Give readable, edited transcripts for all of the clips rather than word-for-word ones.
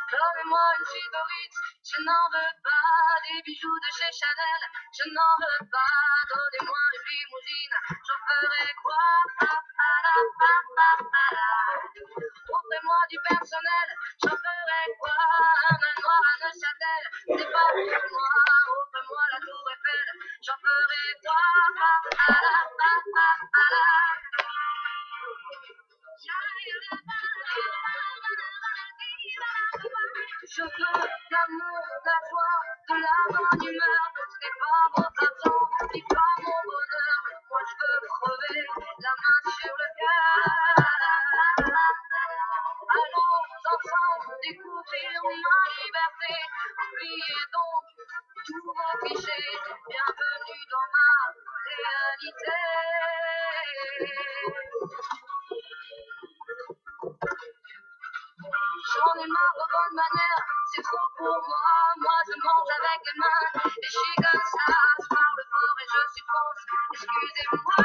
Donnez-moi une suite au Ritz, je n'en veux pas. Des bijoux de chez Chanel, je n'en veux pas. Donnez-moi une limousine, j'en ferai quoi? Offrez-moi du personnel, j'en ferai quoi? Un manoir à Neuchâtel, c'est pas pour moi. Offrez-moi la tour Eiffel, j'en ferai quoi? Je veux l'amour, la joie, de la bonne humeur. Ce n'est pas votre argent qui fera mon bonheur. Moi je veux crever la main sur le cœur. Allons ensemble découvrir ma liberté. Oubliez donc tous vos clichés. Bienvenue dans ma réalité. J'en ai marre de bonnes manières, c'est trop pour moi. Moi je mange avec les mains, et je suis comme ça. Je parle fort et je suis France, excusez-moi.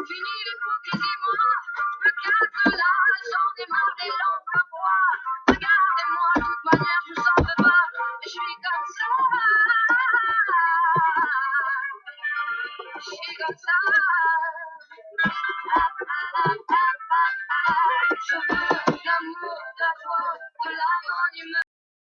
Fini l'hypocrisie, moi, je me casse de là. J'en ai marre des langues à froid. Regardez-moi, l'autre manière, je s'en veux pas, et je suis comme ça. Je suis comme ça. Je veux